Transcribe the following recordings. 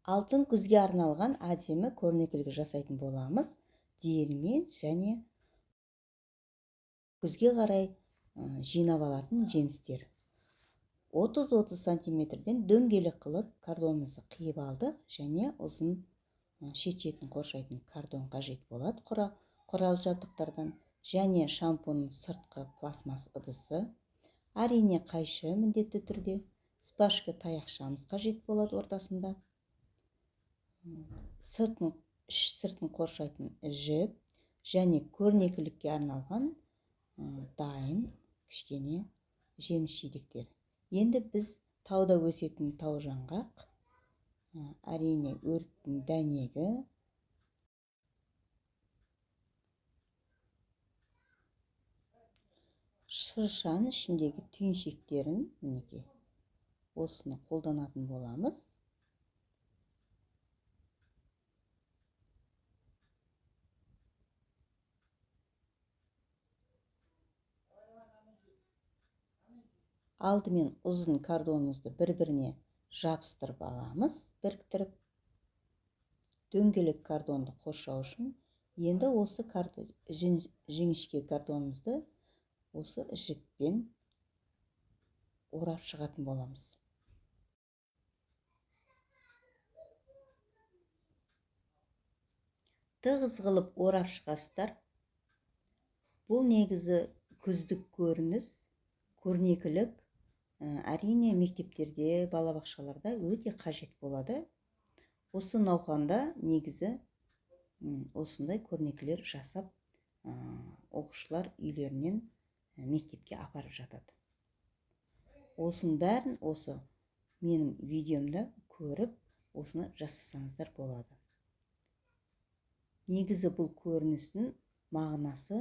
Алтын күзге арналған әдемі көрнекілік жасайтын боламыз. Диірмен және күзге қарай жинап алатын жемістер. 30-30 сантиметрден дөңгелек қылып кардонымызды қиып алдық, және ұзын шет-шетін қоршайтын кардон қажет болады құрал жабдықтардан, және шампунның сыртқы пластмасс ыдысы, әрине қайшы міндетті түрде, спашка таяқшамыз қажет болады ортасында, сыртын қоршайтын жіп, және көрнекілікке арналған дайын кішкене жеміс жидектер. Енді біз тауда өсетін тау жаңғақ, әрине өріктің дәнегі, шыршаның ішіндегі түйіншектерін, мінекей, осыны қолданатын боламыз. Алдымен ұзын кардонымызды бір-біріне жабыстырып аламыз, біріктіріп. Дөңгелек кардонды қоршау үшін енді осы жіңішке кардонымызды осы жіппен орап шығатын боламыз. Тығыз қылып орап шығасыздар. Бұл негізі күздік көрнекілік, әрине мектептерде, балабақшаларда өте қажет болады. Осы науқанда негізі осындай көрнекілер жасап, оқушылар үйлерінен мектепке апарып жатады. Осының бәрін осы менің видеомда көріп, осыны жасасаңыздар болады. Негізі бұл көріністің мағынасы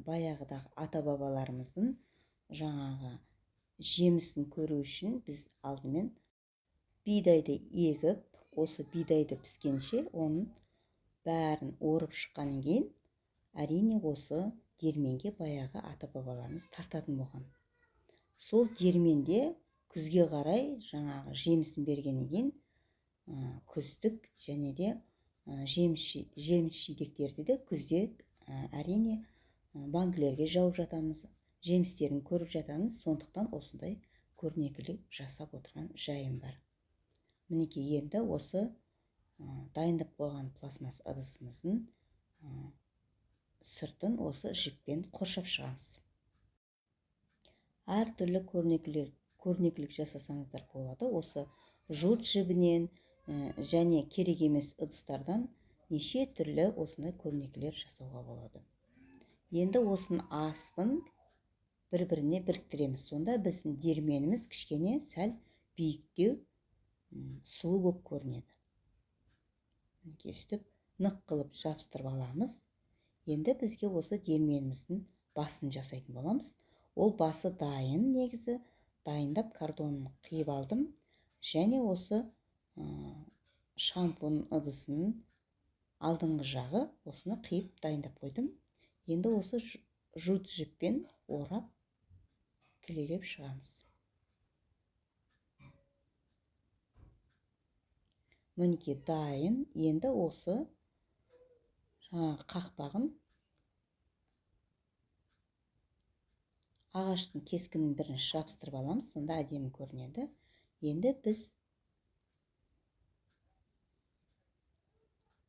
баяғыдағы ата-бабаларымыздың жаңағы жемісін көру үшін біз алдымен бидайды егіп, осы бидайды піскенше оның бәрін орып шыққаннан кейін, әрине осы диірменге баяғы ата-бабаларымыз тартатын болған. Сол диірменде күзге қарай жаңағы жемісін бергеннен кейін күздік және де жеміс жидектерді де күзде әрине банкілерге жауып жатамыз, жемістерін көріп жатамыз, сондықтан осындай көрнекілік жасап отырған жайым бар. Мінекей, енді осы дайындап қойған пластмасс ыдысымыздың сыртын осы жіппен қоршап шығамыз. Әр түрлі көрнекілік жасасаңыздар болады. Осы жұрт жібінен және керек емес ыдыстардан неше түрлі осындай көрнекілер жасауға болады. Енді осының астын бір-біріне біріктіреміз. Сонда біздің диірменіміз кішкене сәл биіктеу, сұлу болып көрінеді. Өстіп нық қылып жабыстырып аламыз. Енді бізге осы диірменіміздің басын жасайтын боламыз. Ол басы дайын, негізі дайындап кардонын қиып алдым, және осы шампунь ыдысының алдыңғы жағы осыны қиып дайындап қойдым. Енді осы жұрт жіппен орап кілелеп шығамыз. Мінекей дайын. Енді осы қақпағын ағаштың кескінін бірінші жабыстырып аламыз, сонда әдемі көрінеді. Енді біз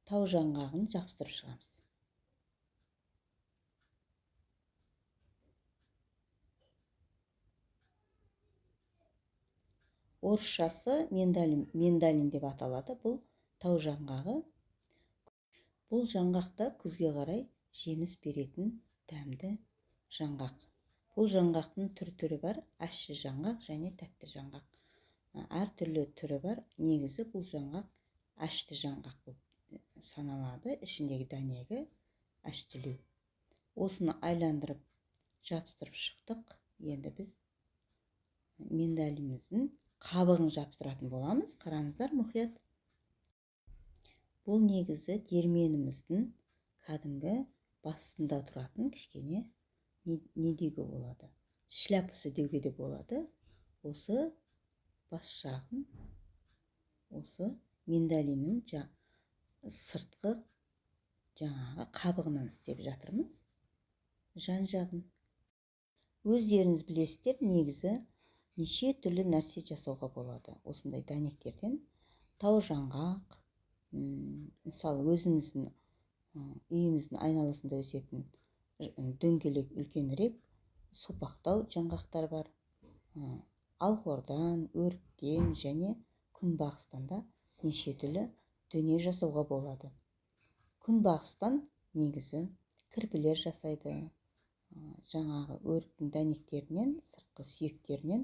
тау жаңғағын жабыстырып шығамыз. Орысшасы мендалин деп аталады. Бұл тау жаңғағы. Бұл жаңғақта күзге қарай жеміс беретін дәмді жаңғақ. Бұл жаңғақтың түрі бар. Ащы жаңғақ және тәтті жаңғақ. Әр түрлі түрі бар. Негізі бұл жаңғақ ашты жаңғақ болып саналады. Ішіндегі дәнегі әштілеу. Осыны айландырып жабыстырып шықтық. Енді біз мендалиніміздің қабығын жабыстыратын боламыз. Қараңыздар мұқият. Бұл негізі диірменіміздің кәдімгі басында тұратын кішкене не деуге болады? Шляпасы деуге де болады. Осы бас жағын осы миндалиннің сыртқы жаңағы қабығынан істеп жатырмыз. Жан жағын. Өздеріңіз білесіздер, негізі неше түрлі нәрсе жасауға болады. Осындай дәнектерден тау жаңғақ, мысалы өзіміздің үйіміздің айналасында өсетін дөңгелек үлкенірек сопақтау жаңғақтар бар. Алхордан, өріктен және күнбағыстан да неше түрлі дүние жасауға болады. Күнбағыстан негізі кірпілер жасайды. Жаңағы өріктің дәнектерінен, сыртқы сүйектерінен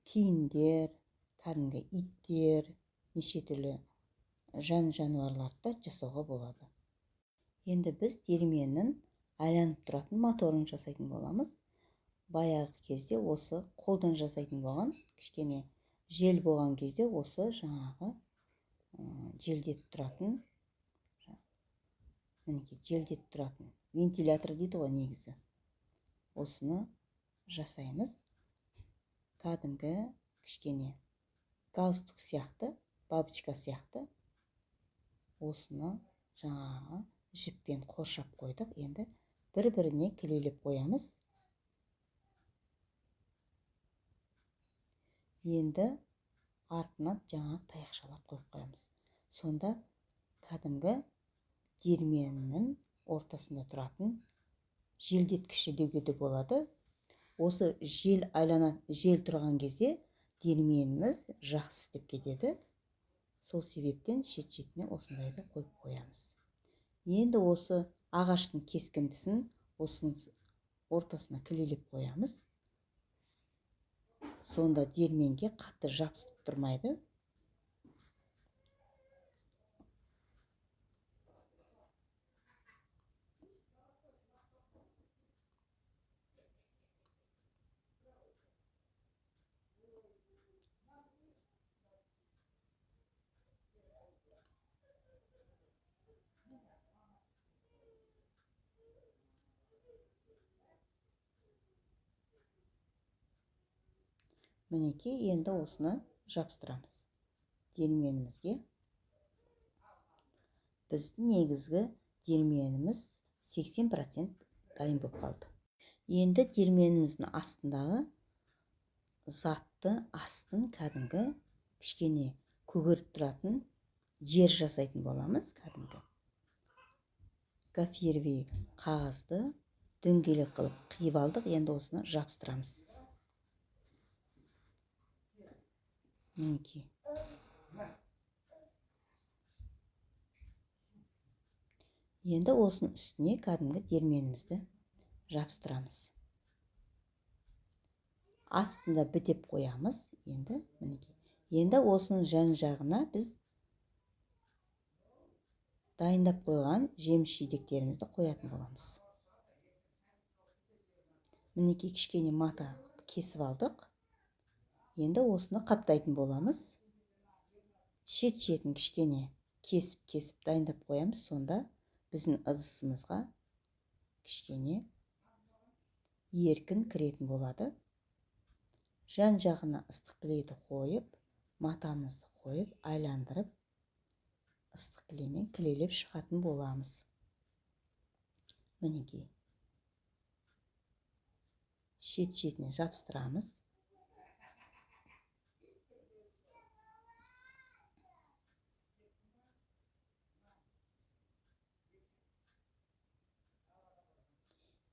тиіндер, кәдімгі иттер, неше түрлі жануарларды жасауға болады. Енді біз диірменнің айланып тұратын моторын жасайтын боламыз. Баяғы кезде осы қолдан жасайтын болған, кішкене жел болған кезде осы жаңағы желдетіп тұратын, желдетіп тұратын вентилятор дейді ғой негізі. Осыны жасаймыз. Кәдімгі кішкене галстук сияқты, бабочка сияқты. Осыны жаңағы жіппен қоршап қойдық. Енді бір-біріне кілелеп қоямыз. Енді артына жаңағы таяқшалап қойып қоямыз. Сонда кәдімгі диірменнің ортасында тұратын желдеткіші деуге де болады. Осы жел тұрған кезде диірменіміз жақсы істеп кетеді. Сол себептен шет-шетіне осындайды қойып қоямыз. Енді осы ағаштың кескіндісін осының ортасына кілелеп қоямыз. Сонда диірменге қатты жабысып тұрмайды. Мінекей, енді осыны жабыстырамыз диірменімізге. Біздің негізгі диірменіміз 80% дайын болып қалды. Енді диірменіміздің астындағы затты астын кәдімгі кішкене көгеріп тұратын жер жасайтын боламыз. Кәдімгі гофрировый қағазды дөңгелек қылып қиып алдық. Енді осыны жабыстырамыз. Мінекей. Енді осының үстіне кәдімгі диірменімізді жабыстырамыз. Астында бітеп қоямыз. Енді мінекей. Енді осының жан жағына біз дайындап қойған жеміс жидектерімізді қоятын боламыз. Мінекей, кішкене мата кесіп алдық. Енді осыны қаптайтын боламыз. Шет-шетін кішкене кесіп дайындап қоямыз. Сонда біздің ыдысымызға кішкене еркін кіретін болады. Жан жағына ыстық кілейді қойып, матамызды қойып, айландырып, ыстық кілеймен кілелеп шығатын боламыз. Мінекей. Шет-шетіне жабыстырамыз.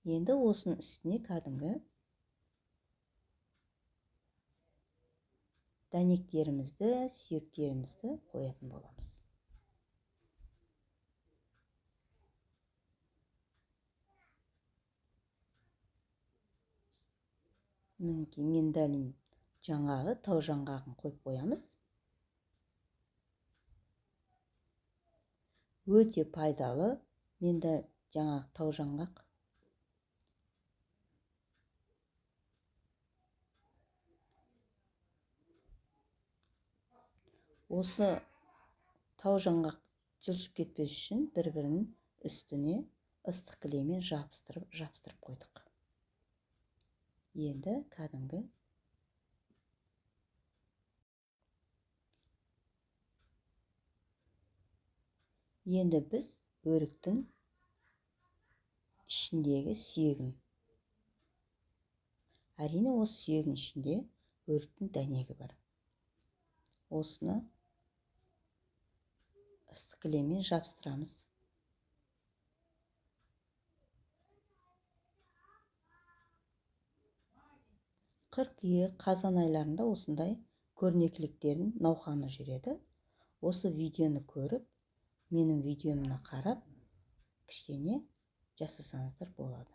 Енді осының үстіне кәдімгі дәнектерімізді, сүйектерімізді қоятын боламыз. Мінекей, миндалин жаңағы тау жаңғағын қойып қоямыз. Өте пайдалы жаңағы тау жаңғақ. Осы тау жаңғақ жылжып кетпес үшін бір-бірінің үстіне ыстық кілеймен жабыстырып қойдық. Енді кәдімгі Енді біз өріктің ішіндегі сүйегін, әрине осы сүйегін ішінде өріктің дәнегі бар. Осыны ыстық кілеммен жабыстырамыз. Қыркүйек, қазан айларында осындай көрнекіліктердің науқаны жүреді. Осы видеоны көріп, менің видеомны қарап, кішкене жасасаңыздар болады.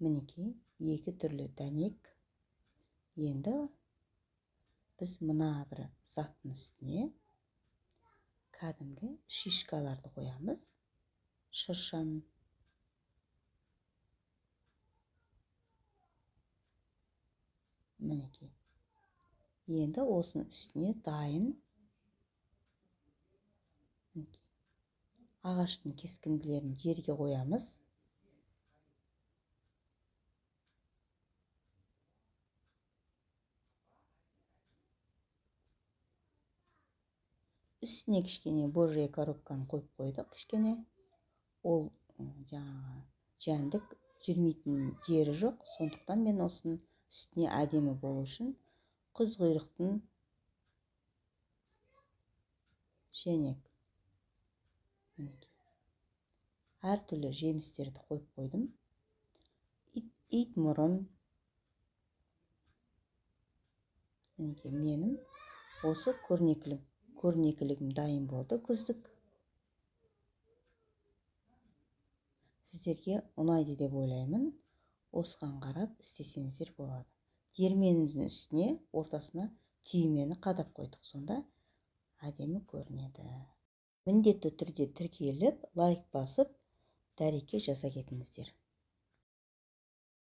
Мінекей, екі түрлі дәнек. Енді біз мына бір заттың үстіне кәдімгі шишкаларды қоямыз. Шыршаның. Мінекей. Енді осының үстіне дайын ағаштың кескінділерін жерге қоямыз. Үстіне кішкене божья коробканы қойып қойдық. Кішкене ол жаңағы жәндік жүрмейтін жері жоқ. Сондықтан мен осының үстіне әдемі болу үшін құз құйрықтың шенек, әртүрлі жемістерді қойып қойдым. Ит мұрын. Менің осы көрнекілігім дайын болды күздік. Сіздерге ұнайды деп ойлаймын. Осыған қарап істесеңіздер болады. Диірменіміздің үстіне ортасына түймені қадап қойдық. Сонда әдемі көрінеді. Міндетті түрде тіркеліп, лайк басып, дәреке жаза кетіңіздер.